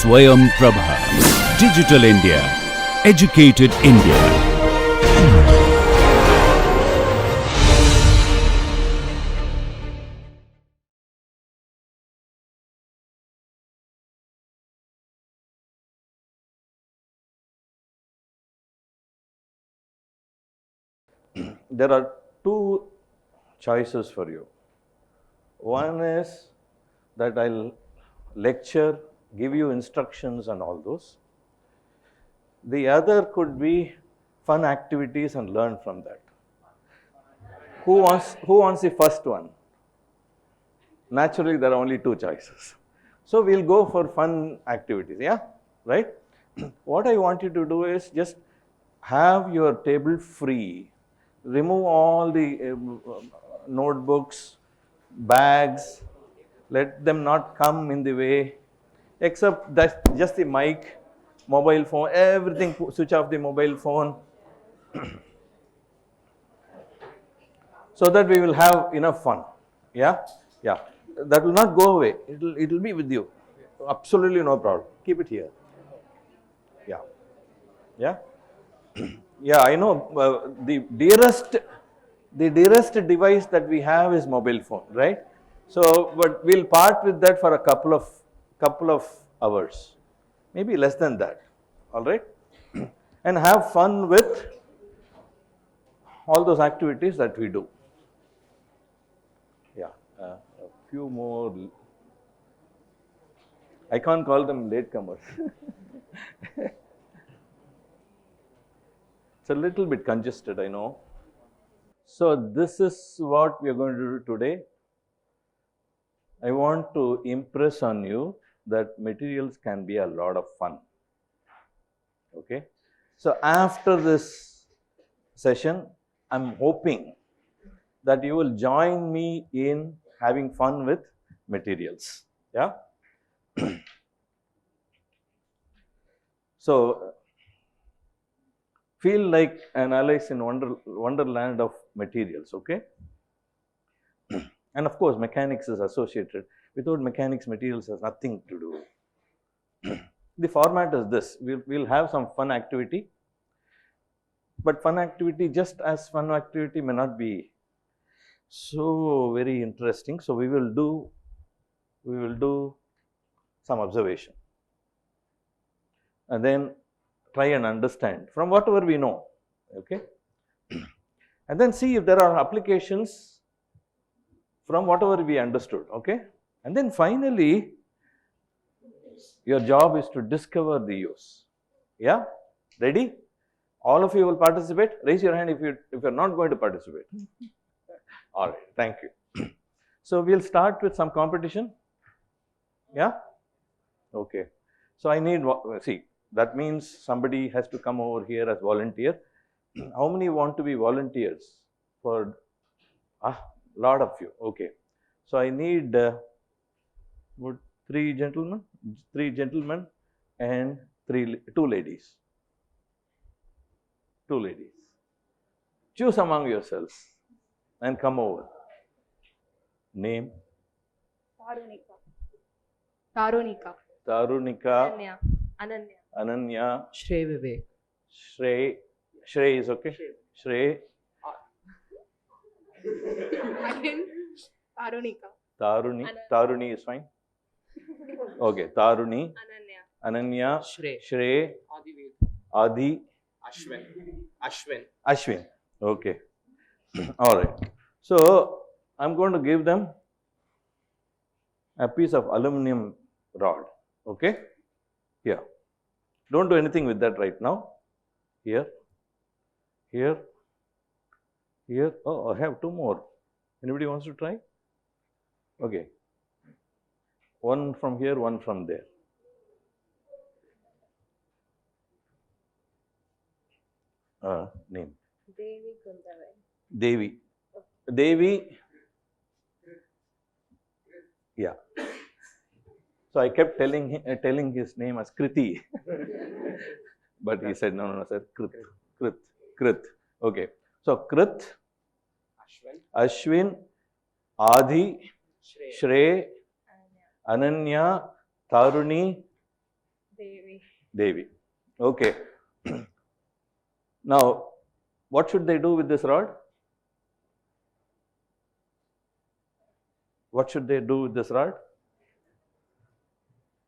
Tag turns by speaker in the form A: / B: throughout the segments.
A: Swayam Prabha. Digital India. Educated India.
B: There are two choices for you. One is that I'll lecture, give you instructions and all those. The other could be fun activities and learn from that. Who wants the first one? Naturally, there are only two choices. So we'll go for fun activities, yeah? Right? What I want you to do is just have your table free. Remove all the notebooks, bags, let them not come in the way, except that just the mic, mobile phone, everything, switch off the mobile phone, so that we will have enough fun. Yeah? Yeah. That will not go away. It'll be with you. Absolutely no problem. Keep it here. Yeah. Yeah? Yeah, I know the dearest device that we have is mobile phone, right? So, but we'll part with that for a couple of hours, maybe less than that, all right? And have fun with all those activities that we do. Yeah, a few more. I can't call them latecomers. It's a little bit congested, I know. So this is what we are going to do today. I want to impress on you that materials can be a lot of fun. Okay. So after this session, I'm hoping that you will join me in having fun with materials. Yeah. So feel like an Alice in wonderland of materials. Okay. And of course, mechanics is associated. Without mechanics, materials has nothing to do. The format is this. We'll have some fun activity, but fun activity, just as fun activity, may not be so very interesting. So we will do some observation, and then try and understand from whatever we know. Okay, and then see if there are applications from whatever we understood. Okay, and then finally, your job is to discover the use. Yeah, ready? All of you will participate. Raise your hand if you're not going to participate. All right, thank you. So we'll start with some competition. Yeah. Okay. So I need, see, that means somebody has to come over here as volunteer. How many want to be volunteers for? Lot of you. Okay. So I need three gentlemen and two ladies. Two ladies. Choose among yourselves and come over. Name?
C: Tarunika.
B: Tarunika.
C: Ananya.
B: Ananya.
D: Shrey Vivek.
B: Shrey is okay? Shrey.
C: Again, Tarunika.
B: Taruni is fine. Okay, Taruni. Ananya. Shrey. Adi. Ashwin. Okay. All right. So I'm going to give them a piece of aluminum rod. Okay. Here. Don't do anything with that right now. Here. Oh, I have two more. Anybody wants to try? Okay. One from here, one from there. Name?
C: Devi Kundavan.
B: Devi. Yeah. So I kept telling his name as Kriti. But he said, no, sir, Krit. Okay. So Krit, Ashwin, Adi, Shrey, Ananya, Taruni,
C: Devi.
B: Devi. Okay. Now, what should they do with this rod? What should they do with this rod?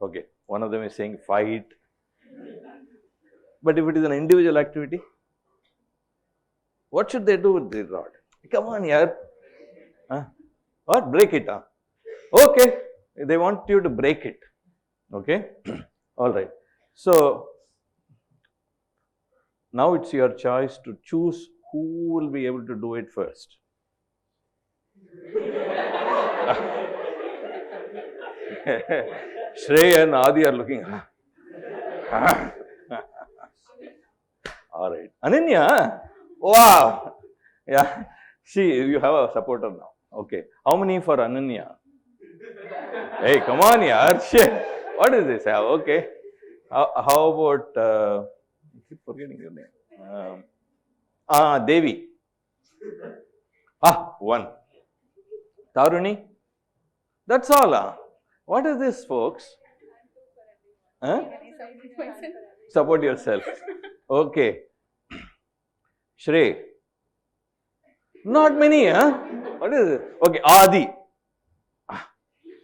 B: Okay, one of them is saying fight. But if it is an individual activity, what should they do with the rod? Come on, yaar. Huh? What? Break it, huh? Okay, they want you to break it. Okay, all right. So, now it's your choice to choose who will be able to do it first. Shrey and Adi are looking. All right. Ananya, wow. Yeah. See, you have a supporter now. Okay. How many for Ananya? Hey, come on, yaar. Shit. What is this? Okay. How about, I keep forgetting your name. Devi. One. Taruni. That's all. What is this, folks? Huh? Support yourself. Okay. Shrey. Not many, huh? What is it? Okay, Adi.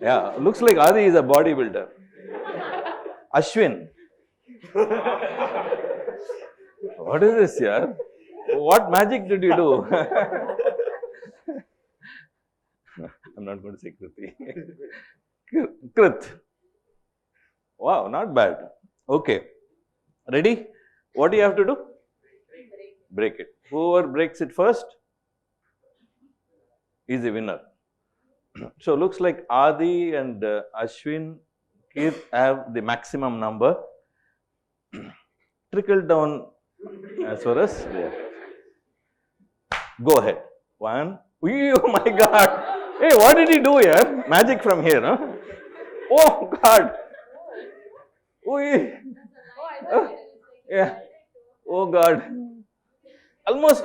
B: Yeah, looks like Adi is a bodybuilder. Ashwin. What is this, yaar? What magic did you do? I'm not going to say Kriti. Krit. Wow, not bad. Okay. Ready? What do you have to do? Break it. Whoever breaks it first is the winner. So, looks like Adi and Ashwin have the maximum number. Trickle down as far as there. Go ahead. One. Oh my God. Hey, what did he do here? Magic from here, huh? Oh God. Yeah. Oh God. Almost.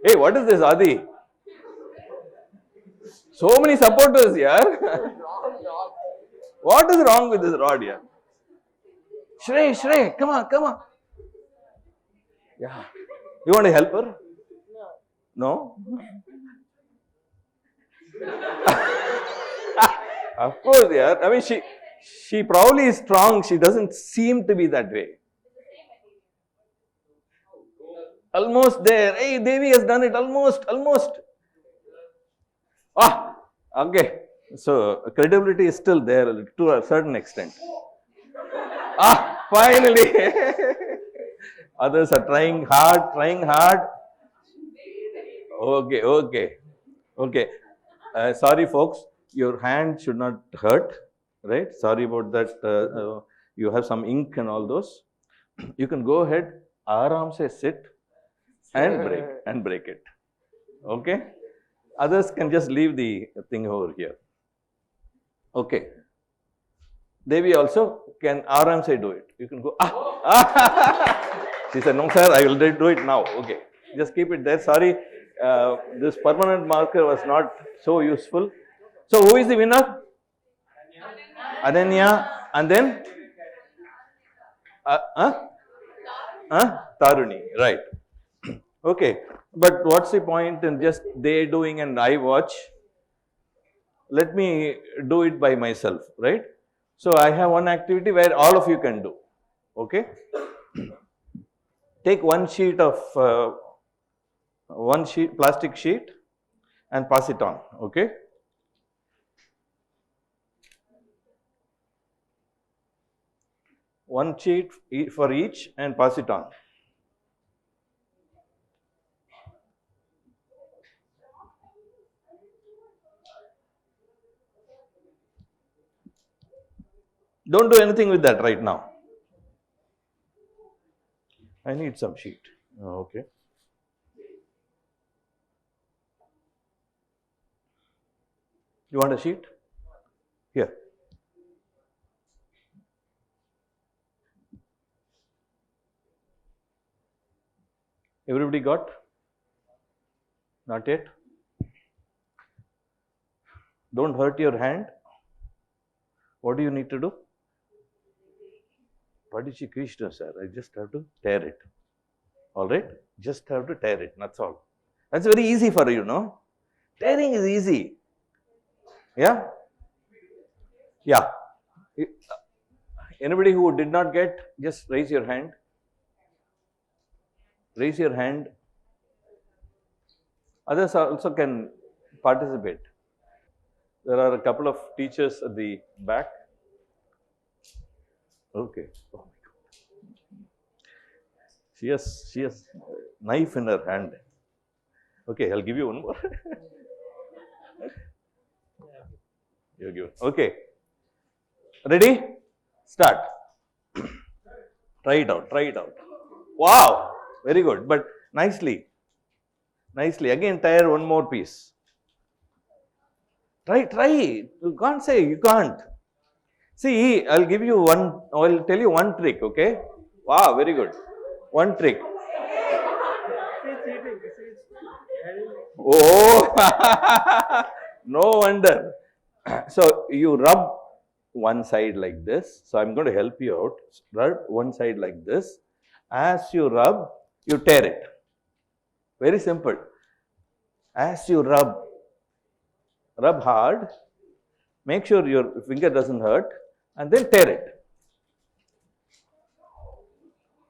B: Hey, what is this, Adi? So many supporters here. What is wrong with this rod here? Shrey, come on. Yeah. You want to help her? No? Of course, yeah. I mean, she probably is strong. She doesn't seem to be that way. Almost there. Hey, Devi has done it. Almost. Okay. So, credibility is still there to a certain extent. Finally. Others are trying hard. Okay. Sorry, folks. Your hand should not hurt, right? Sorry about that. You have some ink and all those. You can go ahead, aaram se sit and break it. Okay? Others can just leave the thing over here. Okay. Devi also can aaram se do it. You can go. She said, no, sir, I will do it now. Okay. Just keep it there. Sorry, this permanent marker was not so useful. So, who is the winner? Ananya. And then? Taruni. Right. Okay. But what's the point in just they doing and I watch? Let me do it by myself, right? So, I have one activity where all of you can do. Okay. Take one sheet of plastic sheet and pass it on. Okay. One sheet for each and pass it on. Don't do anything with that right now. I need some sheet. Okay. You want a sheet? Here. Everybody got? Not yet? Don't hurt your hand. What do you need to do? Padichi Krishna sir, I just have to tear it. Alright? Just have to tear it, that's all. That's very easy for you, no? Tearing is easy. Yeah? Yeah. Anybody who did not get, just raise your hand. Raise your hand. Others also can participate. There are a couple of teachers at the back. Okay. Oh my God. She has knife in her hand. Okay, I'll give you one more. You give it. Okay. Ready? Start. Try it out. Try it out. Wow. Very good. But nicely. Nicely. Again, tear one more piece. Try. You can't say you can't. See, I'll give you one. I'll tell you one trick. Okay. Wow. Very good. One trick. Oh. No wonder. So you rub one side like this. So I'm going to help you out. Rub one side like this. As you rub, you tear it. Very simple. As you rub hard, make sure your finger doesn't hurt, and then tear it.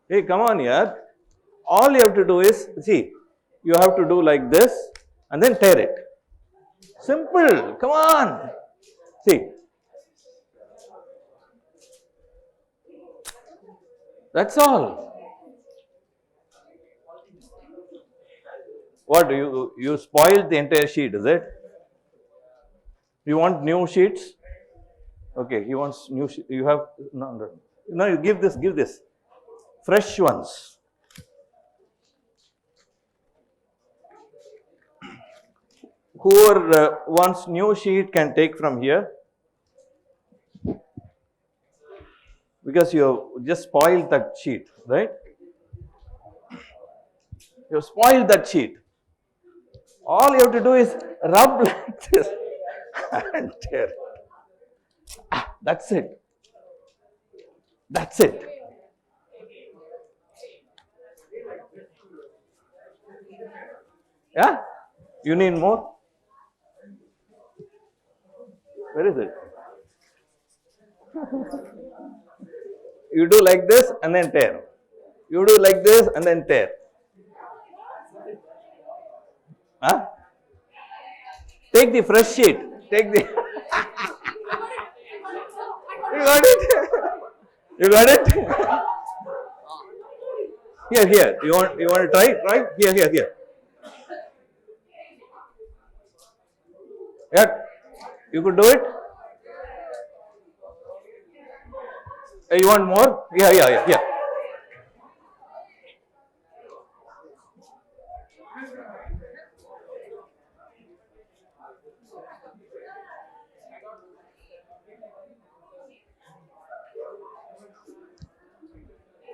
B: Hey, come on here. All you have to do is, see, you have to do like this and then tear it. Simple. Come on. See. That's all. What, you spoiled the entire sheet, is it? You want new sheets? Okay, he wants new sheet. You have, no, you give this. Fresh ones. Whoever wants new sheet can take from here. Because you just spoiled that sheet, right? You spoiled that sheet. All you have to do is rub like this and tear. That's it. That's it. Yeah? You need more? Where is it? You do like this and then tear. You do like this and then tear. Huh? Take the fresh sheet. Take the. You got it? You got it? Here. You want to try? Try? Here. Yeah. You could do it? You want more? Yeah.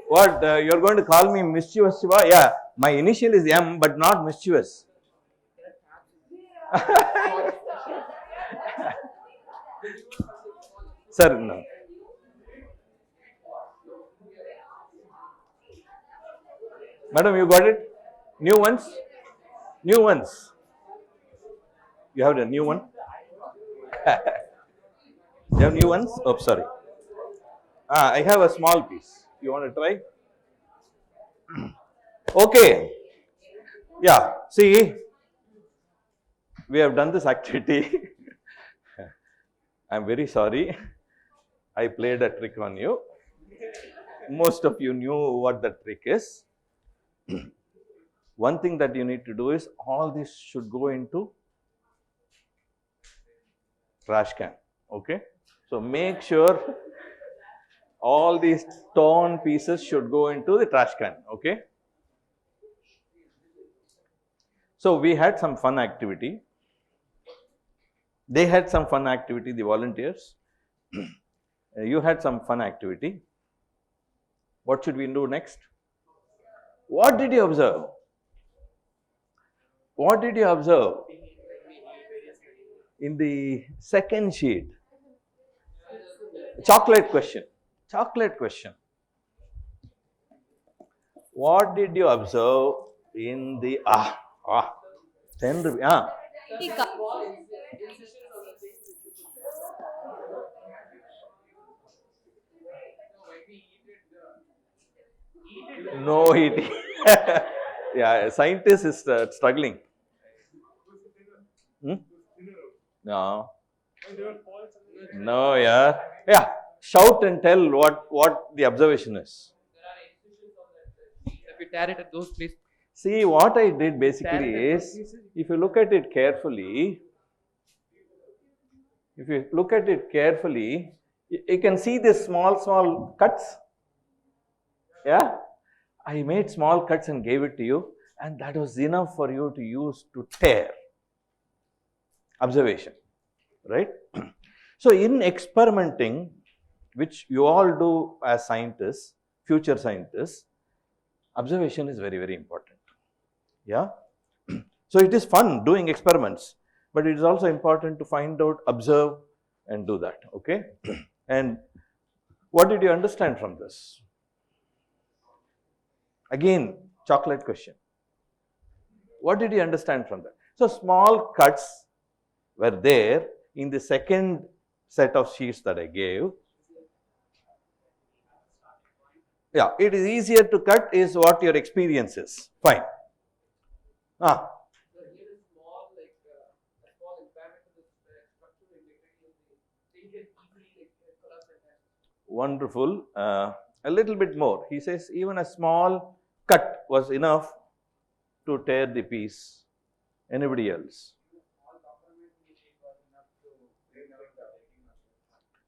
B: What, you're going to call me mischievous Shiva? Yeah, my initial is M, but not mischievous. Sir, no. Madam, you got it? New ones? New ones. You have the new one? You have new ones? Oh, sorry. I have a small piece. You want to try? Okay. Yeah, see, we have done this activity. I'm very sorry. I played a trick on you. Most of you knew what the trick is. One thing that you need to do is all this should go into trash can. Okay? So make sure all these torn pieces should go into the trash can. Okay? So we had some fun activity. They had some fun activity, the volunteers. You had some fun activity. What should we do next? What did you observe? What did you observe? In the second sheet. Chocolate question. Chocolate question. What did you observe in the 10 rupees? No eating. Yeah, scientist is struggling. Hmm? No. No, yeah. Yeah. Shout and tell what the observation is.
D: If you tear it at those places.
B: See, what I did basically is, if you look at it carefully, you can see these small cuts. Yeah. I made small cuts and gave it to you, and that was enough for you to use to tear. Observation, right? So in experimenting, which you all do as scientists, future scientists, observation is very, very important. Yeah. So it is fun doing experiments, but it is also important to find out, observe, and do that. Okay. And what did you understand from this? Again, chocolate question. What did you understand from that? So small cuts were there in the second set of sheets that I gave. Yeah, it is easier to cut is what your experience is. Fine. Wonderful. A little bit more. He says even a small cut was enough to tear the piece. Anybody else?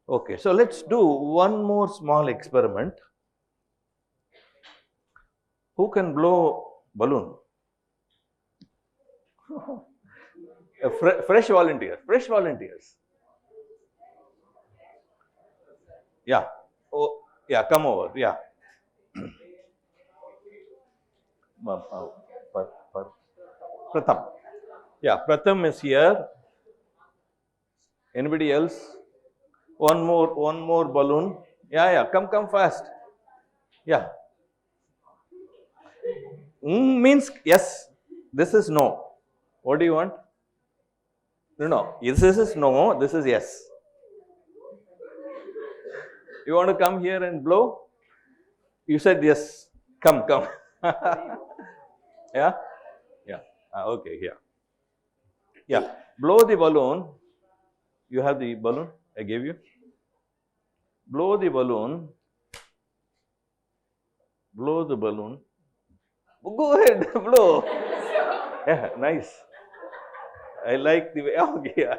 B: Okay, so let's do one more small experiment. Who can blow balloon? Fresh volunteers. Yeah. Oh, yeah, come over. Yeah. Pratham. Yeah, Pratham is here. Anybody else? One more balloon. Yeah, come fast. Yeah. Means yes. This is no. What do you want? No. This is no. This is yes. You want to come here and blow? You said yes. Come. Yeah. Okay. Yeah. Blow the balloon. You have the balloon I gave you. Blow the balloon. Go ahead, blow. Yeah, nice. I like the way. Okay. Yeah.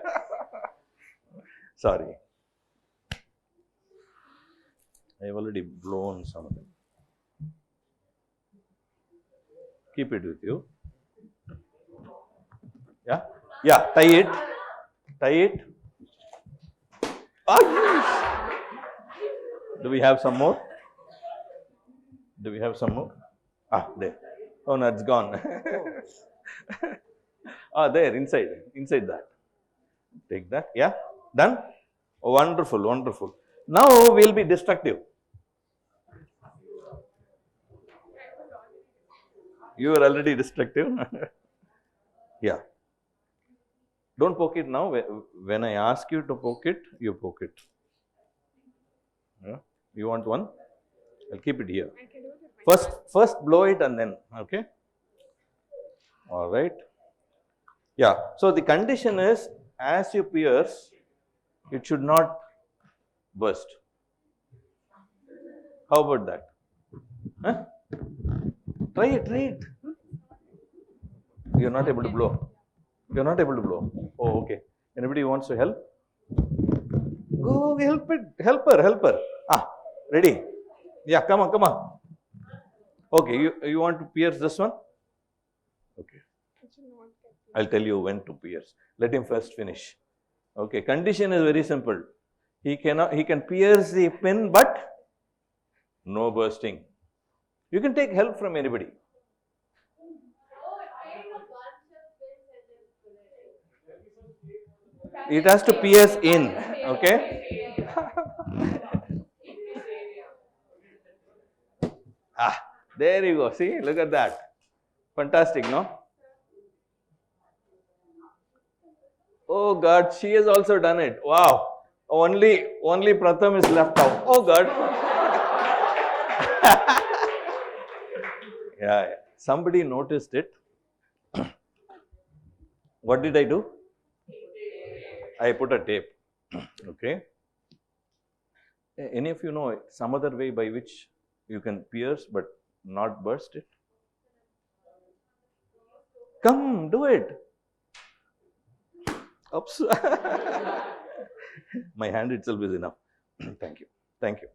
B: Sorry. I've already blown some of them. Keep it with you. Yeah. Tie it. Yes. Do we have some more? There. Oh no, it's gone. There, inside that. Take that. Yeah, done. Oh, wonderful. Now we'll be destructive. You are already destructive. Yeah. Don't poke it now. When I ask you to poke it, you poke it. Yeah. You want one? I'll keep it here. First blow it and then, okay? All right. Yeah. So the condition is, as you pierce, it should not burst. How about that? Huh? Try it. You're not able to blow. Oh, okay. Anybody wants to help? Go help her. Ready? Yeah, come on. Okay, you want to pierce this one? Okay. I'll tell you when to pierce. Let him first finish. Okay, condition is very simple. He can pierce the pin, but no bursting. You can take help from anybody. It has to pierce in, okay? There you go. See, look at that. Fantastic, no? Oh God, she has also done it. Wow. Only Pratham is left out. Oh God. Yeah. Somebody noticed it. What did I do? I put a tape. Okay. Any of you know some other way by which you can pierce but not burst it? Come, do it. Oops. My hand itself is enough. Thank you. Thank you.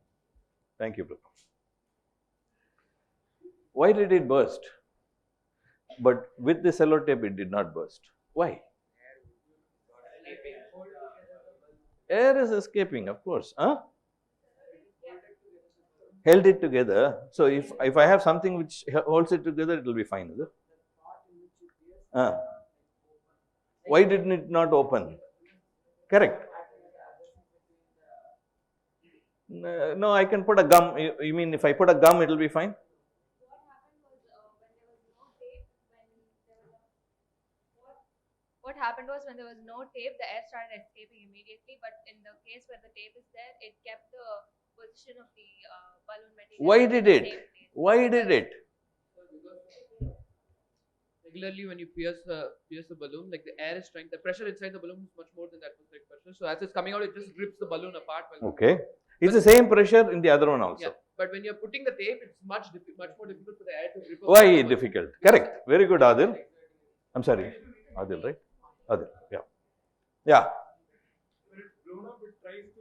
B: Thank you, Prof. Why did it burst? But with the sellotape, it did not burst. Why? Air is escaping, of course. Huh? Held it together. So if I have something which holds it together, it will be fine, is it? Why didn't it not open? Correct. No, I can put a gum. You mean if I put a gum, it will be fine?
D: What happened was when there was no tape, the air started escaping immediately. But in the case where the tape is there, it kept the position of the balloon material.
B: Why did it? Why did it?
E: Regularly, when you pierce the balloon, like the air is trying, the pressure inside the balloon is much more than the atmospheric pressure. So as it's coming out, it just rips the balloon apart.
B: Okay. It's the same pressure in the other one also.
E: Yeah, but when you're putting the tape, it's much more difficult for the air to rip.
B: Why difficult? Correct. Very good, Adil. I'm sorry. Adil, right? Adil. Yeah. Yeah.
F: When it's blown up, it tries to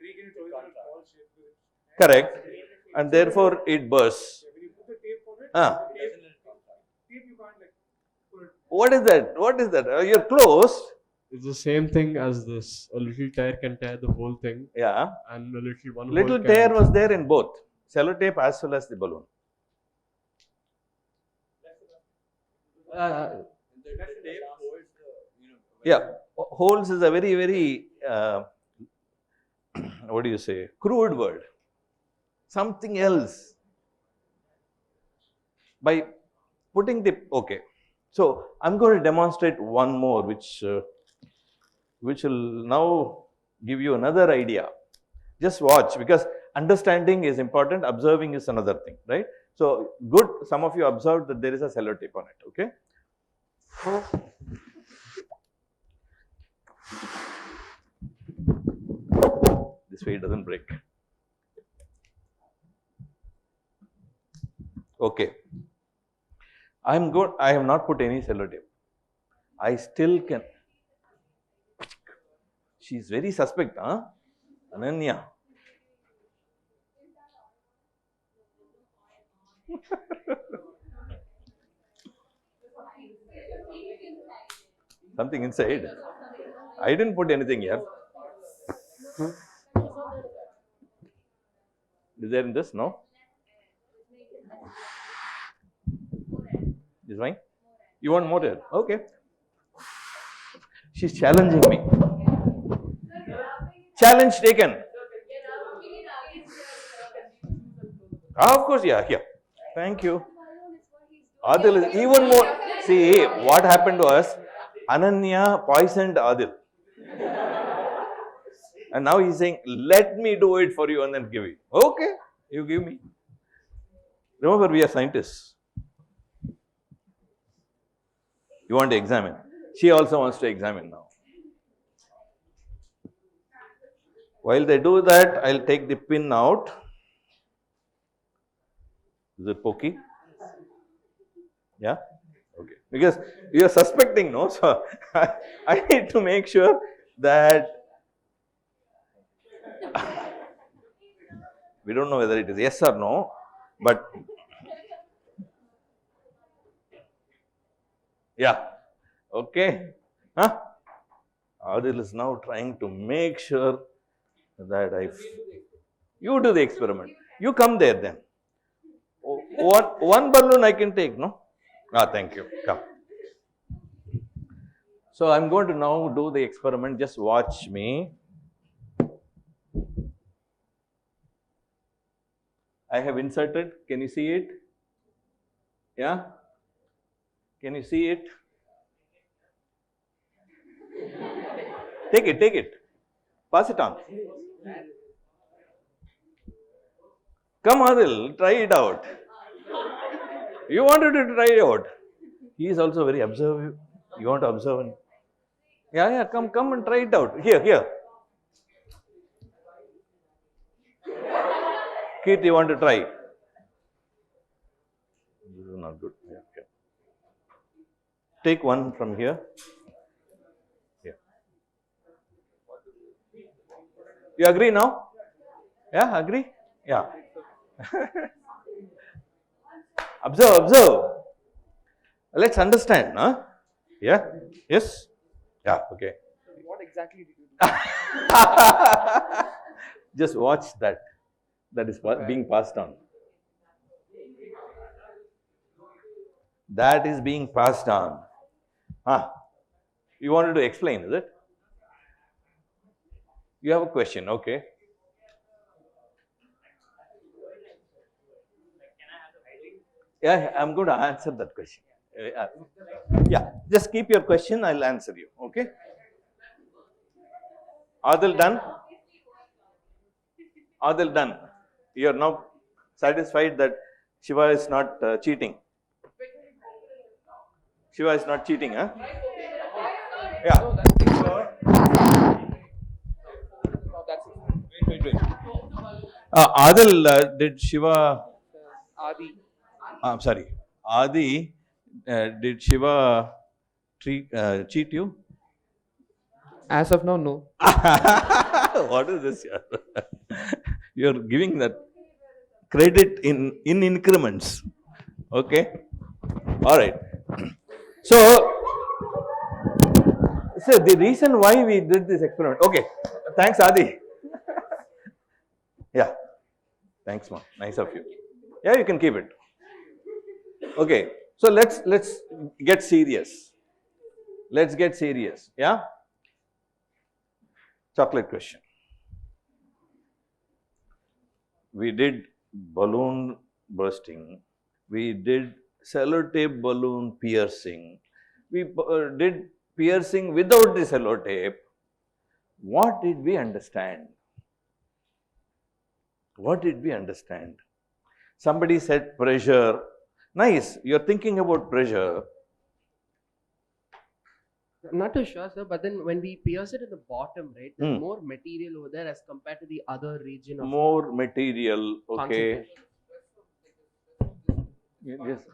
F: regain its original ball shape.
B: Correct. And therefore it bursts.
F: When you put the tape on it, tape you can't like pull it.
B: What is that? What is that? You're close.
G: It's the same thing as this. A little tear can tear the whole thing,
B: Yeah.
G: and a little one
B: Little
G: hole
B: tear
G: can...
B: was there in both sellotape as well as the balloon. Yeah. Holes is a very, very, what do you say, crude word. Something else. By putting the, okay. So I'm going to demonstrate one more which will now give you another idea. Just watch, because understanding is important, observing is another thing, right? So good, some of you observed that there is a sellotape on it, okay? This way it doesn't break. Okay. I have not put any sellotape. I still can. She is very suspect, huh? Ananya. Something inside. I didn't put anything here. Is there in this? No? Is fine? You want more here? Okay. She's challenging me. Challenge taken. Of course, yeah, here. Thank you. Adil is even more. See, what happened was Ananya poisoned Adil. And now he's saying, let me do it for you and then give you. Okay, you give me. Remember, we are scientists. You want to examine. She also wants to examine now. While they do that, I'll take the pin out. Is it pokey? Yeah? Okay. Because you are suspecting, no? So I need to make sure that we don't know whether it is yes or no, but yeah. Okay. Huh? Adil is now trying to make sure that you do the experiment. You come there then. One balloon I can take, no? Thank you. Come. So I'm going to now do the experiment. Just watch me. I have inserted. Can you see it? Yeah? Can you see it? Take it, take it. Pass it on. Come, Adil, try it out. You wanted to try it out. He is also very observant. You want to observe? Yeah, come and try it out. Here. Keith, you want to try? This is not good. Yeah. Take one from here. Yeah. You agree now? Yeah, agree? Yeah. Observe. Let's understand, huh? Yeah? Yes? Yeah, okay.
E: What exactly did you do?
B: Just watch that. That is being passed on. That is being passed on. You wanted to explain, is it? You have a question, okay. Yeah, I'm going to answer that question. Yeah, just keep your question, I'll answer you, okay. Adil done? Adil done. You are now satisfied that Shiva is not cheating. Shiva is not cheating, huh? Yeah. Wait. Adil, did Shiva?
E: Adi.
B: I'm sorry. Adi, did Shiva cheat you?
E: As of now, no.
B: What is this here? You're giving that credit in increments. Okay. All right. So the reason why we did this experiment. Okay. Thanks, Adi. Yeah. Thanks, ma'am. Nice of you. Yeah, you can keep it. Okay. So let's get serious. Let's get serious. Yeah. Chocolate question. We did balloon bursting. We did sellotape balloon piercing. We did piercing without the sellotape. What did we understand? What did we understand? Somebody said pressure. Nice. You're thinking about pressure.
H: I'm not too sure, sir, but then when we pierce it at the bottom, right, there's more material over there as compared to the other region of
B: more material, okay.
H: concentration.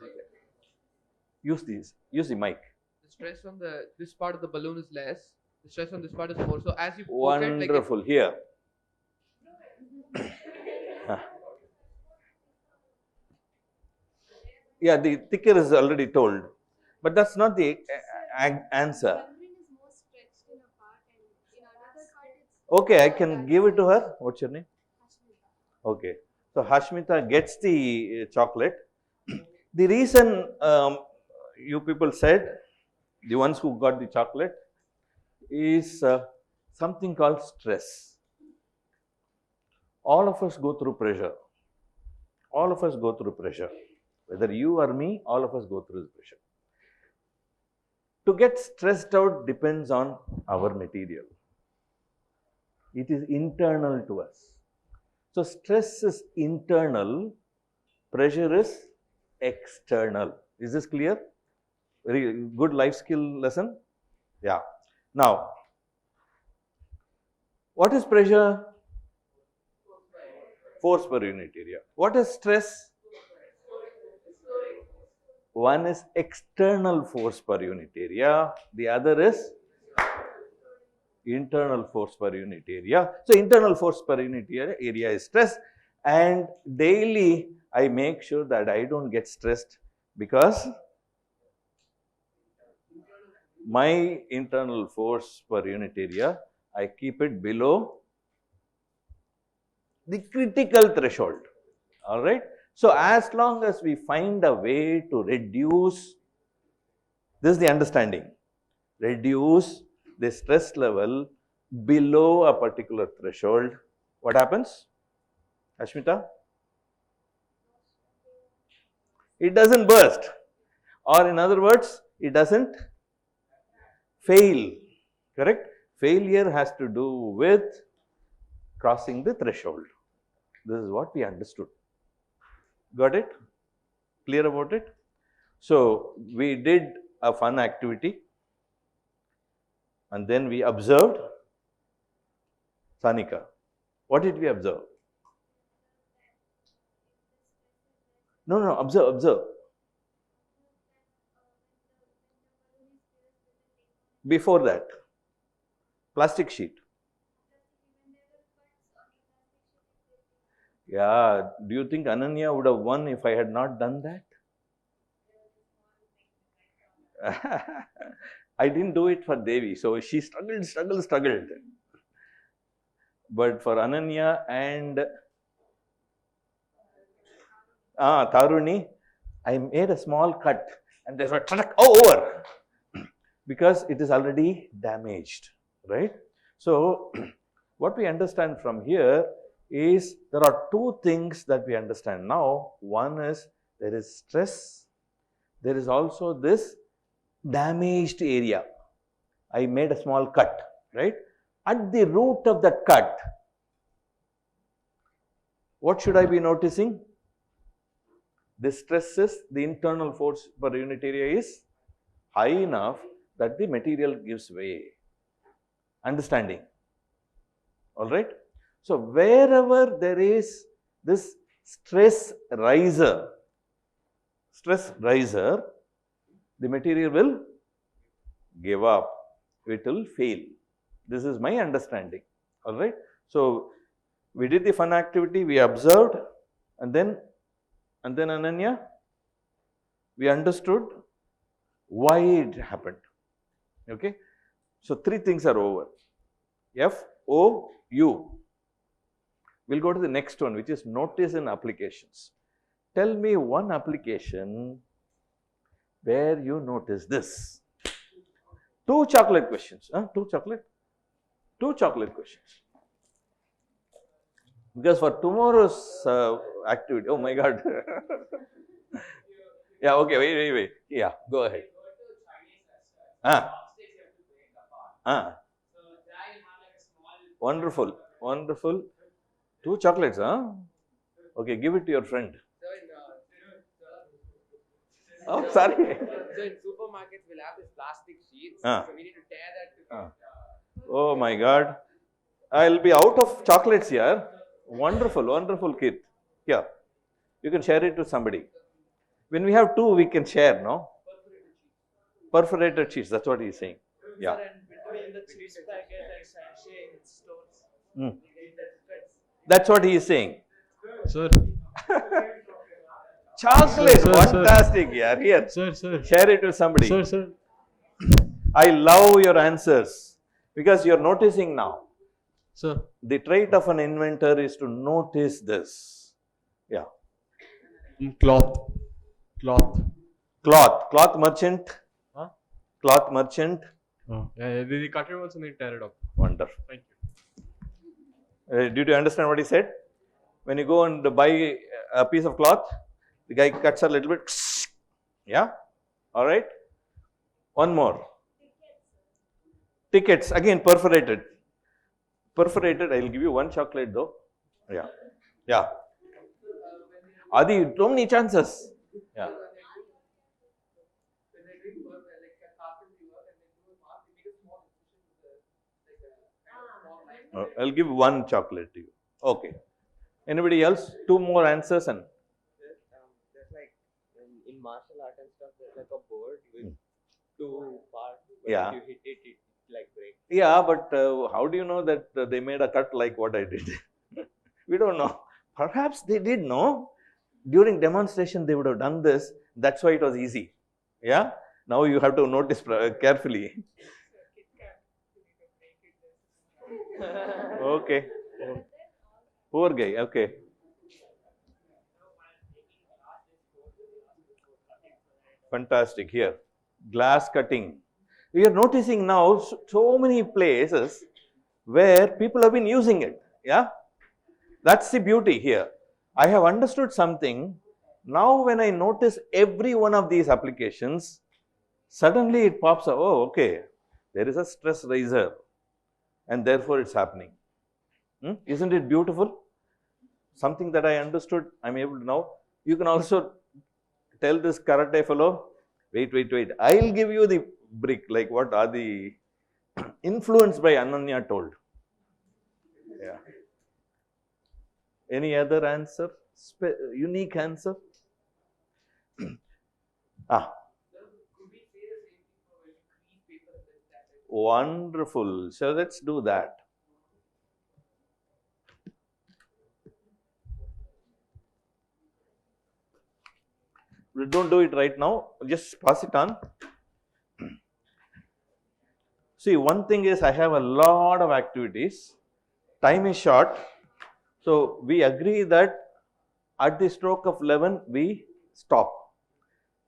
B: Yes. Use the mic.
E: The stress on this part of the balloon is less. The stress on this part is more. So as you poke
B: Wonderful.
E: it,
B: Here. Yeah, the thicker is already told, but that's not the answer. Okay, I can give it to her. What's your name? Okay. So Hashmita gets the chocolate. The reason you people said, the ones who got the chocolate, is something called stress. All of us go through pressure. All of us go through pressure. Whether you or me, all of us go through the pressure. To get stressed out depends on our material. It is internal to us. So stress is internal, pressure is external. Is this clear? Very good life skill lesson? Yeah. Now, what is pressure? Force per unit area. What is stress? One is external force per unit area, the other is internal force per unit area. So, internal force per unit area is stress, and daily I make sure that I don't get stressed because my internal force per unit area, I keep it below the critical threshold. All right. So, as long as we find a way to reduce, this is the understanding, reduce the stress level below a particular threshold, what happens? Ashmita? it doesn't burst, or in other words, it doesn't fail, correct? Failure has to do with crossing the threshold. This is what we understood. Got it? Clear about it? So, we did a fun activity and then we observed. Sanika, what did we observe? No, observe. Before that, plastic sheet. Yeah, do you think Ananya would have won if I had not done that? I didn't do it for Devi, so she struggled. But for Ananya and Taruni, I made a small cut and there's a over because it is already damaged, right? So, what we understand from here is there are two things that we understand now. One is there is stress, there is also this damaged area. I made a small cut, right? At the root of that cut, what should I be noticing? The stress is, the internal force per unit area is high enough that the material gives way. Understanding? All right? So, wherever there is this stress riser, the material will give up, it will fail. This is my understanding. All right? So, we did the fun activity, we observed, and then Ananya, we understood why it happened. Okay? So, three things are over. FOU. We'll go to the next one, which is notice and applications. Tell me one application where you notice this. Two chocolate questions. Two chocolate questions. Because for tomorrow's activity, oh my God. Yeah, okay, wait. Yeah, go ahead. Wonderful. Two chocolates, Okay, give it to your friend. Oh, sorry.
H: So in supermarkets, we'll have this plastic sheets. So we need to tear that.
B: Oh my God. I'll be out of chocolates here. Wonderful kid. Yeah. You can share it to somebody. When we have two, we can share, no? Perforated sheets, that's what he's saying. Yeah. That's what he is saying.
G: Sir.
B: Chocolate,
G: Sir.
B: fantastic, yeah. Here,
G: Sir.
B: share it with somebody.
G: Sir.
B: I love your answers because you're noticing now.
G: Sir.
B: The trait of an inventor is to notice this. Yeah.
G: Cloth.
B: Cloth merchant.
G: Huh?
B: Cloth merchant.
G: Oh, yeah, they cut it once and they tear it up.
B: Wonderful.
G: Thank you.
B: Did you understand what he said? When you go and buy a piece of cloth, the guy cuts a little bit. Yeah? Alright? One more. Tickets, again perforated. I'll give you one chocolate though. Yeah. Adi, so many chances. Yeah. I'll give one chocolate to you. Okay. Anybody else? Two more answers and.
I: There's like in martial art and stuff, there's like a board with two parts.
B: Yeah.
I: If you hit it, it like breaks.
B: Yeah, but how do you know that they made a cut like what I did? We don't know. Perhaps they did know. During demonstration, they would have done this. That's why it was easy. Yeah. Now you have to notice carefully. Okay. Poor guy. Okay. Fantastic. Here, glass cutting. We are noticing now so many places where people have been using it. Yeah. That's the beauty here. I have understood something Now when I notice every one of these applications, suddenly it pops up, oh, okay, there is a stress riser and therefore it's happening. Isn't it beautiful? Something that I understood, I'm able to now. You can also tell this karate fellow, wait, I'll give you the brick, like what are the influenced by Ananya told. Yeah. Any other answer? Unique answer? Wonderful. So let's do that. Don't do it right now, just pass it on. See, one thing is I have a lot of activities, time is short, so we agree that at the stroke of 11 we stop.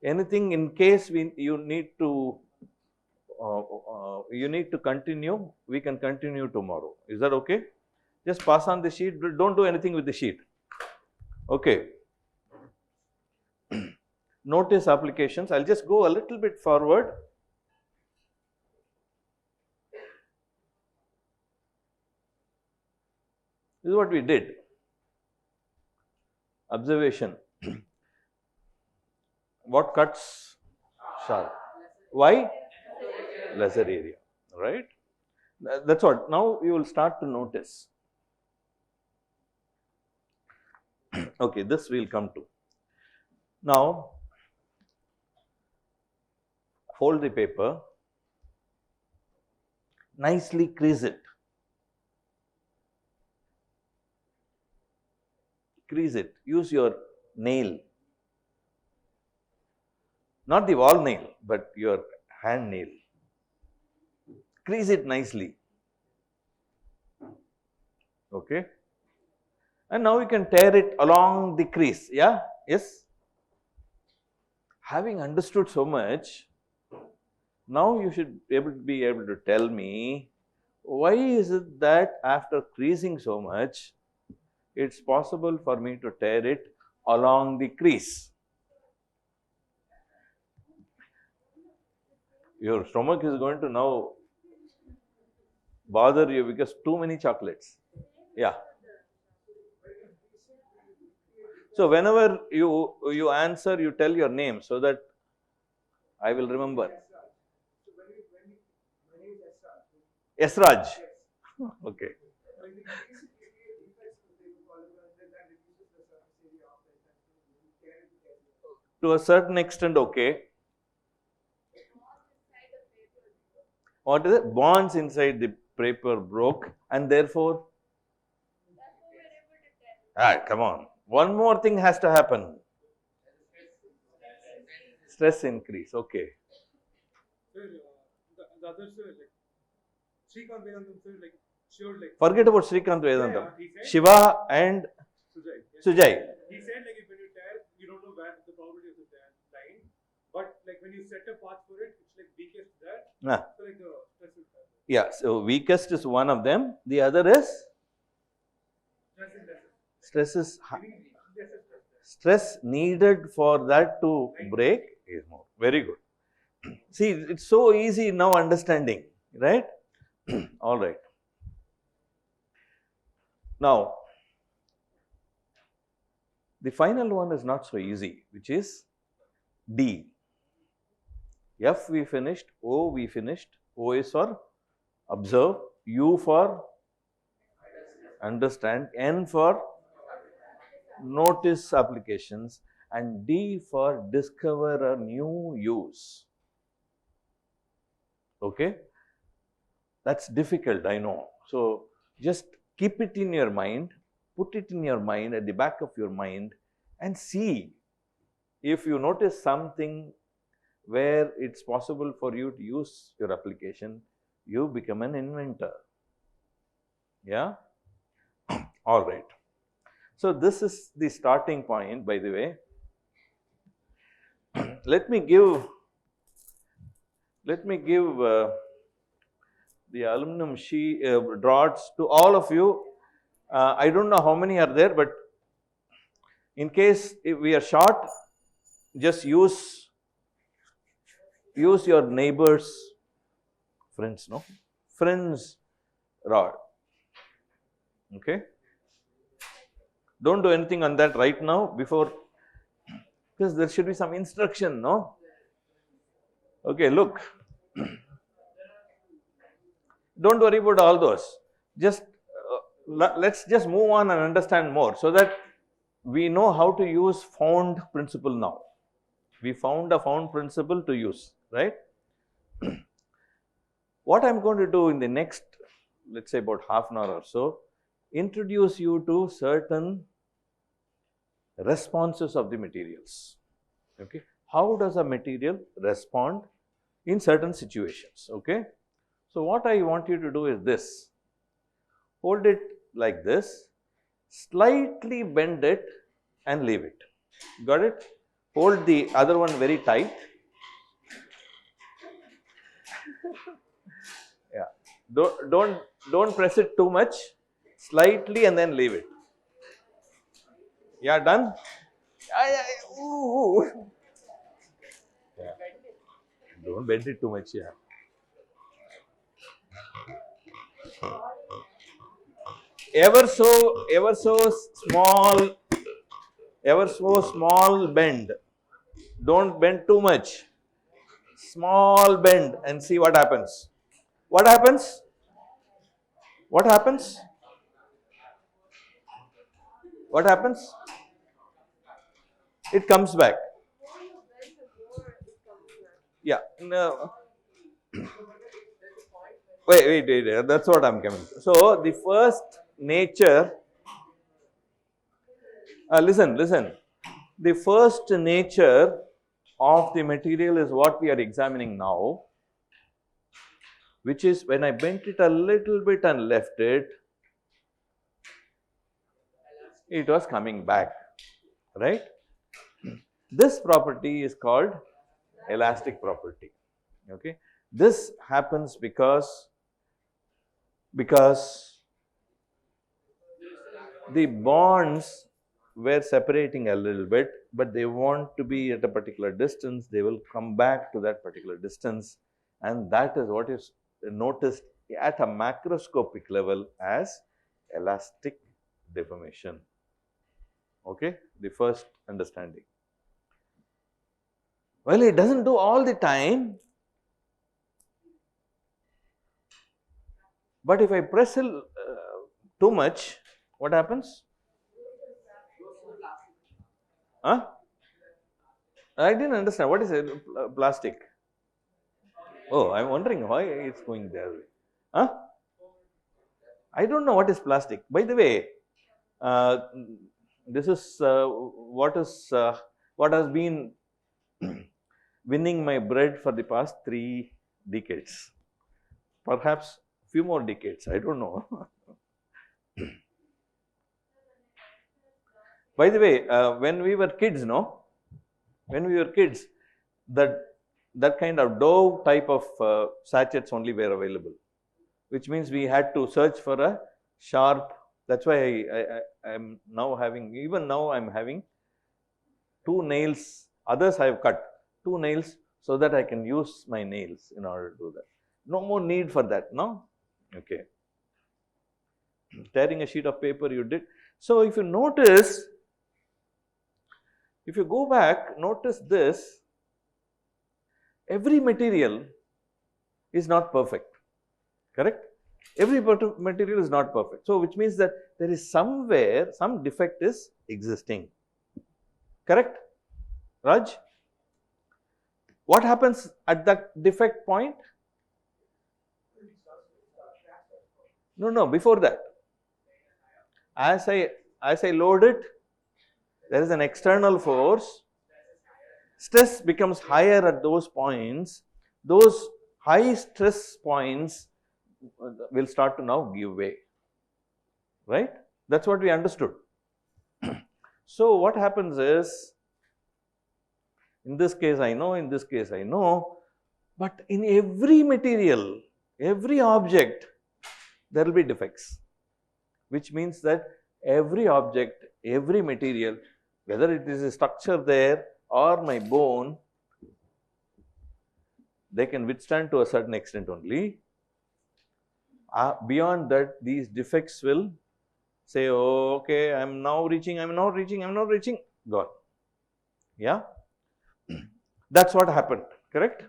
B: Anything in case you need to continue, we can continue tomorrow. Is that okay? Just pass on the sheet, don't do anything with the sheet. Okay. Notice applications. I'll just go a little bit forward. This is what we did. Observation. What cuts sharp? Why? Lesser area, right? That's what. Now you will start to notice. Okay, this we'll come to. Now, fold the paper, nicely crease it. Crease it. Use your nail. Not the wall nail, but your hand nail. Crease it nicely. Okay. And now you can tear it along the crease. Yeah? Yes? Having understood so much, now you should be able to tell me, why is it that after creasing so much, it's possible for me to tear it along the crease? Your stomach is going to now bother you because too many chocolates. Yeah. So whenever you answer, you tell your name so that I will remember. Esraj. Okay. To a certain extent, okay. What is it? Bonds inside the paper broke, and therefore, come on. One more thing has to happen. Stress increase. Okay.
F: Sir, the other sir, like Srikanth Vedantam sir, like showed like.
B: Forget about Srikanth Vedantam.
F: Yeah,
B: Shiva and Sujay.
F: He said like when you tear, you don't know where the probability of the line, but like when you set a path for it, it's like weakest there. So like the stress is there.
B: Yeah. So weakest is one of them. The other is stress needed for that to break is more. Very good. See, it's so easy now understanding, right? All right. Now, the final one is not so easy, which is D. F we finished, O we finished. O is for observe, U for understand, N for notice applications, and D for discover a new use. Okay? That's difficult, I know. So, just keep it in your mind, put it in your mind, at the back of your mind, and see if you notice something where it's possible for you to use your application, you become an inventor. Yeah? All right. So, this is the starting point, by the way. Let me give the aluminum rods to all of you. I don't know how many are there, but In case if we are short, just use your neighbor's friend's rod. Okay. Don't do anything on that right now before, because there should be some instruction, no? Okay, look. Don't worry about all those. Just let's just move on and understand more so that we know how to use found principle now. We found a found principle to use, right? What I'm going to do in the next, let's say about half an hour or so, introduce you to certain responses of the materials. Okay, how does a material respond in certain situations? Okay, so what I want you to do is this: hold it like this, slightly bend it and leave it. Got it? Hold the other one very tight. Yeah, don't press it too much. Slightly and then leave it. Yeah, done? Ooh. Yeah. Don't bend it too much, yeah. Ever so small bend. Don't bend too much. Small bend and see what happens. What happens? What happens? What happens? It comes back. Yeah. No. Wait. That's what I'm coming to. So the first nature. Listen. The first nature of the material is what we are examining now, which is when I bent it a little bit and left it, it was coming back, right? This property is called elastic property. Okay, this happens because the bonds were separating a little bit, but they want to be at a particular distance. They will come back to that particular distance, and that is what is noticed at a macroscopic level as elastic deformation. Okay, the first understanding. Well, it doesn't do all the time, but if I press it too much, what happens? Huh? I didn't understand. What is it? Plastic. Oh, I'm wondering why it's going there. Huh? I don't know what is plastic. By the way, this is what has been winning my bread for the past 3 decades. Perhaps few more decades. I don't know. By the way, when we were kids, that kind of dough type of sachets only were available, which means we had to search for a sharp. That's why I am now having, even now I am having 2 nails. Others I have cut 2 nails so that I can use my nails in order to do that. No more need for that, no? Okay. Tearing a sheet of paper you did. So if you notice, if you go back, notice this, every material is not perfect, correct? Every material is not perfect. So which means that there is somewhere, some defect is existing, correct? Raj? What happens at that defect point? No, before that. As I load it, there is an external force. Stress becomes higher at those points. Those high stress points will start to now give way, right? That's what we understood. So what happens is, in this case I know, in this case I know, but in every material, every object, there will be defects, which means that every object, every material Whether it is a structure there or my bone, they can withstand to a certain extent only. Beyond that, these defects will say, oh, okay, I am now reaching, gone. Yeah, that's what happened, correct?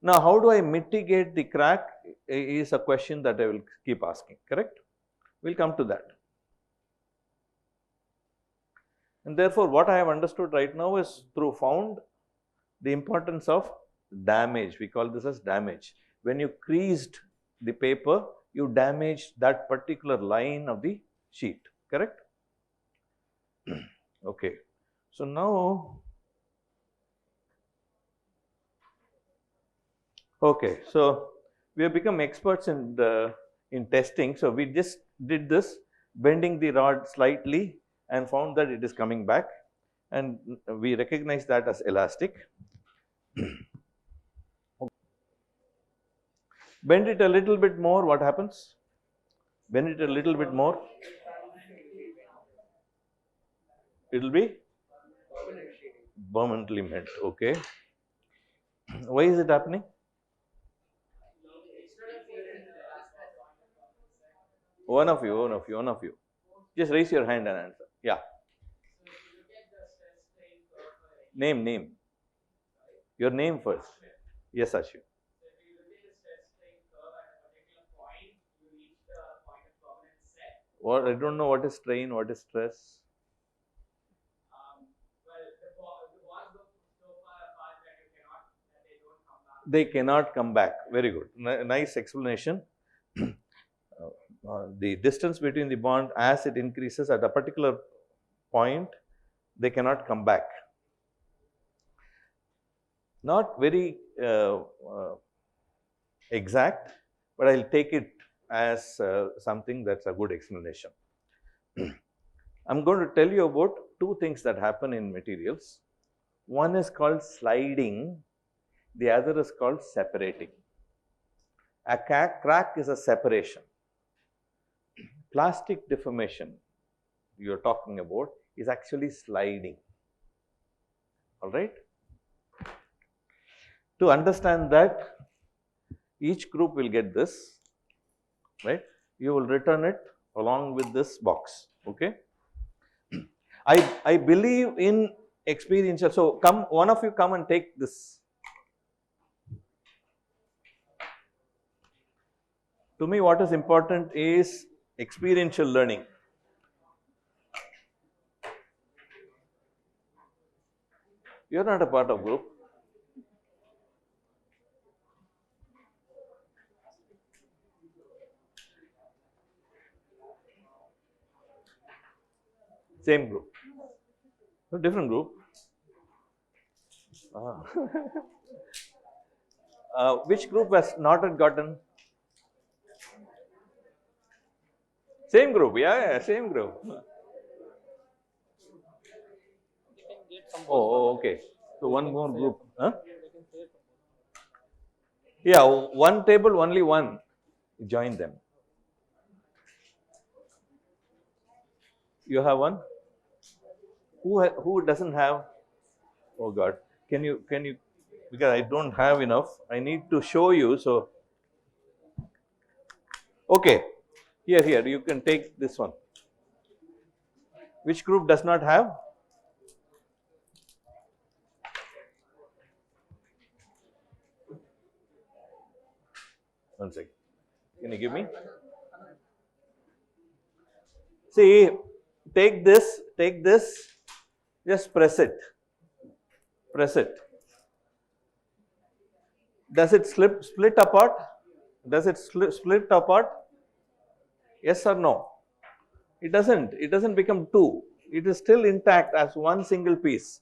B: Now, how do I mitigate the crack is a question that I will keep asking, correct? We'll come to that. And therefore, what I have understood right now is found the importance of damage. We call this as damage. When you creased the paper, you damaged that particular line of the sheet, correct? Okay. So now, okay, so we have become experts in testing. So we just did this, bending the rod slightly and found that it is coming back, and we recognize that as elastic. Bend it a little bit more, what happens? Bend it a little bit more. It will be permanently bent, okay. Why is it happening? One of you. Just raise your hand and answer. Yeah. Name. Your name first. Yes, Ashu. What, I don't know what is strain, what is stress. They cannot come back. Very good. Nice explanation. The distance between the bond, as it increases at a particular point, they cannot come back. Not very exact, but I'll take it as something that's a good explanation. I'm going to tell you about two things that happen in materials. One is called sliding, the other is called separating. A crack is a separation. Plastic deformation you're talking about is actually sliding. All right? To understand that, each group will get this, right? You will return it along with this box, okay? I believe in experiential, so come, one of you come and take this. To me, what is important is experiential learning. You're not a part of group. Same group. No, different group. Which group has not yet gotten? Same group, yeah, same group. Oh, okay. So one more group. Huh? Yeah, one table, only one. Join them. You have one? Who doesn't have? Oh God, can you, because I don't have enough, I need to show you, so. Okay, here, you can take this one. Which group does not have? One second. Can you give me? See, take this, just press it. Does it split apart? Does it split apart? Yes or no? It doesn't become two. It is still intact as one single piece.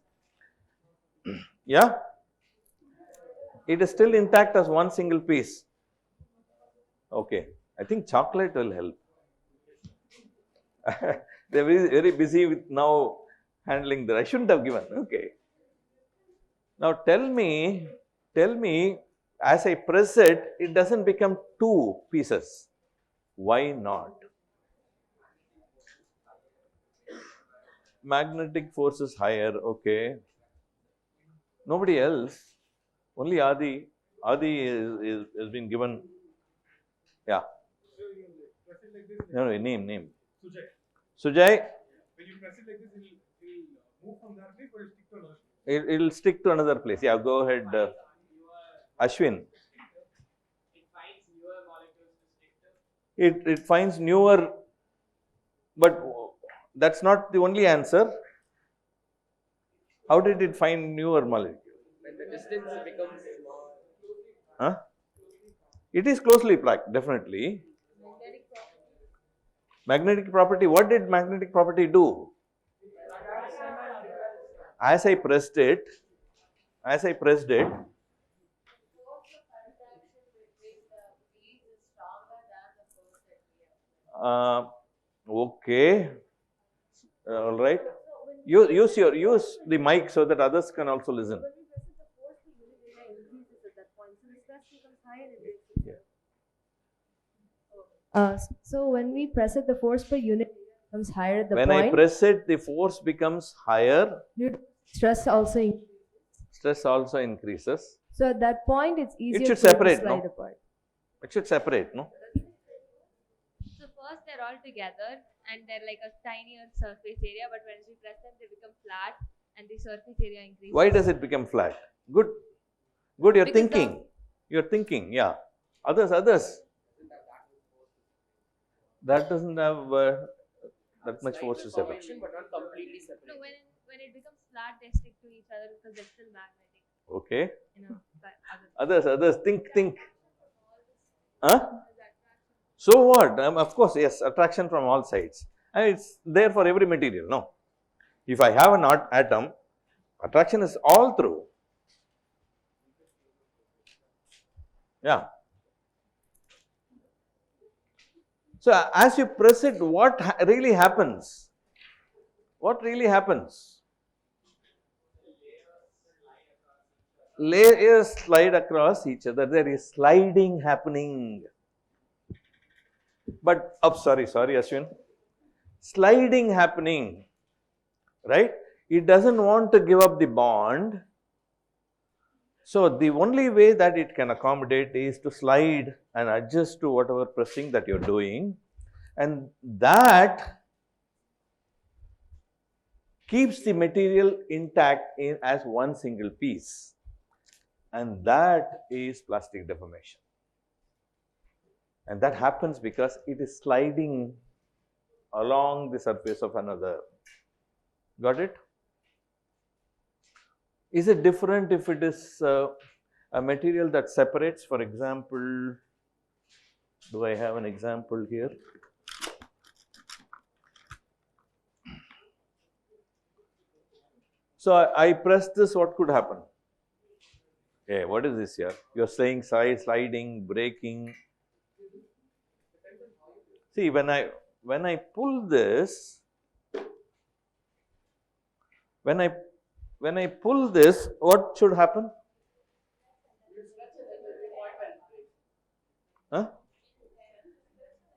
B: Yeah? It is still intact as one single piece. Okay. I think chocolate will help. They're very busy with now handling that. I shouldn't have given. Okay. Now tell me, as I press it, it doesn't become two pieces. Why not? magnetic force is higher, okay. Nobody else, only Adi. Adi has been given, yeah.
F: So you press it like this.
B: No, name.
F: Sujay.
B: Sujay,
F: When you press it like this, it'll move from that place, but it'll stick to another place.
B: it'll stick to another place. Yeah, go ahead, Ashwin.
I: It finds newer molecules to stick to.
B: It finds newer, but that's not the only answer. How did it find newer molecules?
I: When the distance becomes small.
B: Huh? It is closely packed, definitely. Magnetic property. What did magnetic property do? As I pressed it, okay, all right. Use the mic so that others can also listen.
C: So when we press it, the force per unit becomes higher at the
B: When
C: point.
B: I press it, the force becomes higher.
C: Stress also increases.
B: Stress also increases.
C: So at that point, it's easier
B: should
C: for it to
B: separate,
C: slide
B: no?
C: apart.
B: It should separate, no?
D: So first they're all together and they're like a tinier surface area, but when we press them, they become flat and the surface area increases.
B: Why does it become flat? Good, you're
D: Because
B: thinking. You're thinking, yeah. Others. That doesn't have that much force to separate.
H: But not completely separate.
D: No, when it becomes flat, they stick to each other because they're still magnetic.
B: Okay.
D: You know, but other
B: Others, think. Huh? So what? Of course, yes, attraction from all sides. And it's there for every material, no? If I have an atom, attraction is all through. Yeah. So as you press it, what really happens? What really happens? Layers slide across each other. There is sliding happening. But, sorry Ashwin. Sliding happening, right? It doesn't want to give up the bond. So the only way that it can accommodate is to slide and adjust to whatever pressing that you're doing, and that keeps the material intact as one single piece, and that is plastic deformation. And that happens because it is sliding along the surface of another. Got it? Is it different if it is a material that separates? For example, do I have an example here? So I press this, what could happen? Okay, what is this here? You're saying sliding, breaking. See, when I pull this, when I pull this, what should happen? Huh?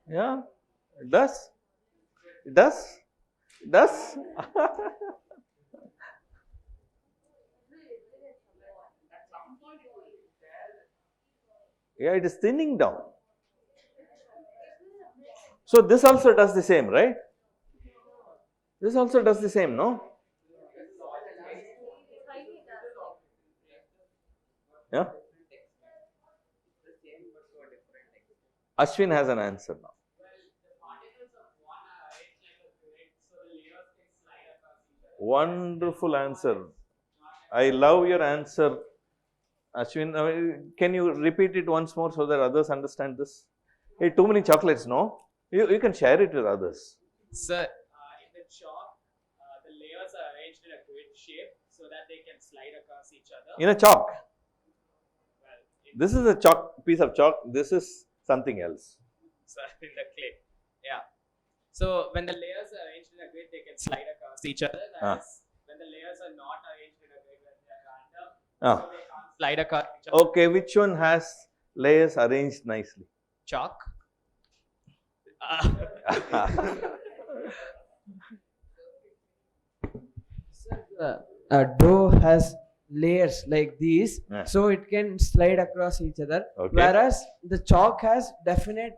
B: Yeah, it does. It does. It does. Yeah, it is thinning down. So this also does the same, right? This also does the same, no? Yeah. Ashwin has an answer now. Wonderful answer. I love your answer, Ashwin. Can you repeat it once more so that others understand this? Hey, too many chocolates, no? You can share it with others.
I: Sir, in the chalk, the layers are arranged in a grid shape so that they can slide across each other.
B: In a chalk.
I: Well,
B: This is a piece of chalk. This is something else.
I: Sir, in the clay. Yeah. So when the layers are arranged in a grid, they can slide across each other. Whereas when the layers are not arranged in a grid, when they are random, so they can't slide across each other.
B: Okay, which one has layers arranged nicely?
I: Chalk.
J: dough has layers like these,
B: Yeah.
J: so it can slide across each other.
B: Okay.
J: Whereas the chalk has definite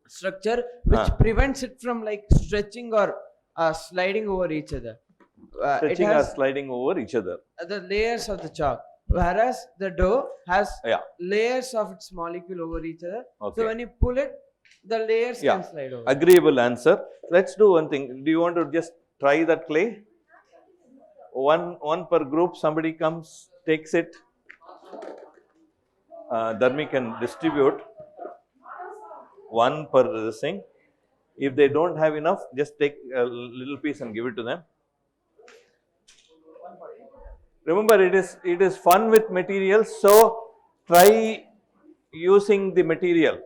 J: structure which prevents it from like stretching or sliding over each other.
B: Stretching
J: it has
B: or sliding over each other.
J: the layers of the chalk, whereas the dough has
B: Yeah.
J: layers of its molecule over each other.
B: Okay.
J: So when you pull it, the layers
B: Yeah.
J: can slide over.
B: Agreeable answer. Let's do one thing. Do you want to just try that clay? One per group. Somebody comes, takes it. Dharmi can distribute one per this thing. If they don't have enough, just take a little piece and give it to them. Remember, it is fun with materials, so try using the material.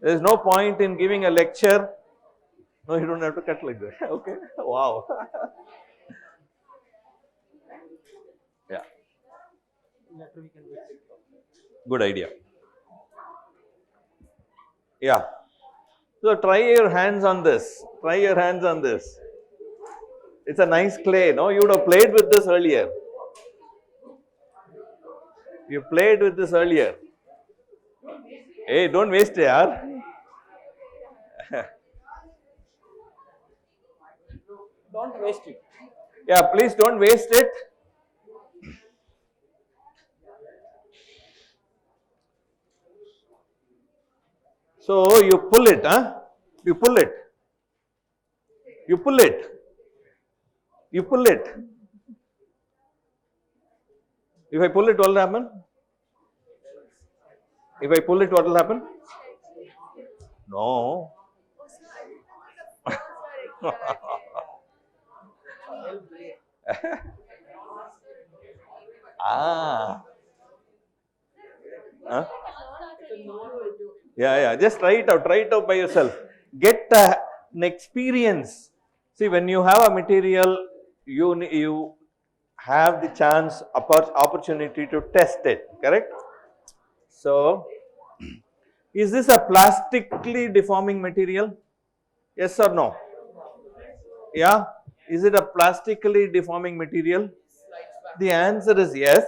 B: There is no point in giving a lecture. No, you don't have to cut like that. Okay. Wow. Yeah. Good idea. Yeah. So try your hands on this. Try your hands on this. It's a nice clay, no? You would have played with this earlier. You played with this earlier. Hey, don't waste it, yaar. Don't waste it. Yeah, please don't waste it. So you pull it, huh? You pull it. You pull it. You pull it. If I pull it, what will happen? If I pull it, what will happen? No. Ah. Huh? Yeah. Just try it out. Try it out by yourself. Get an experience. See, when you have a material, you have the chance, opportunity to test it. Correct? So, is this a plastically deforming material? Yes or no? Yeah? Is it a plastically deforming material? The answer is yes.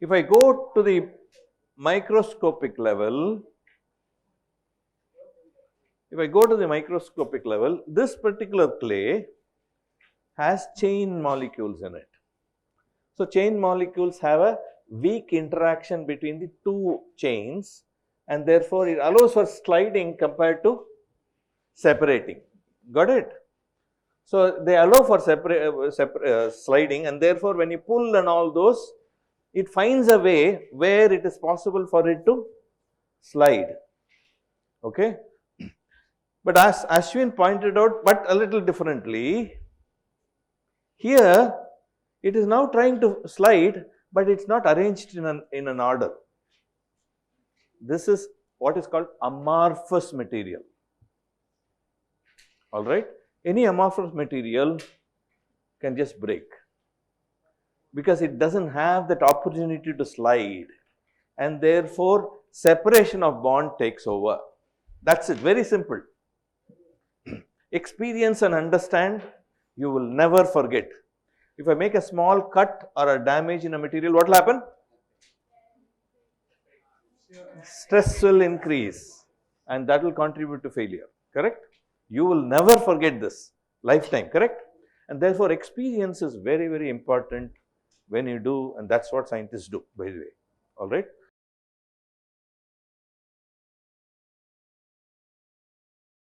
B: If I go to the microscopic level, this particular clay has chain molecules in it. So, chain molecules have a weak interaction between the two chains, and therefore, it allows for sliding compared to separating. Got it? So, they allow for sliding, and therefore, when you pull and all those, it finds a way where it is possible for it to slide. Okay? But as Ashwin pointed out, but a little differently, here it is now trying to slide, but it is not arranged in an order. This is what is called amorphous material. Alright? Any amorphous material can just break, because it does not have that opportunity to slide, and therefore separation of bond takes over. That is it, very simple. Experience and understand, you will never forget. If I make a small cut or a damage in a material, what will happen? Stress will increase, and that will contribute to failure. Correct? You will never forget this lifetime. Correct? And therefore, experience is very, very important when you do, and that is what scientists do, by the way. Alright?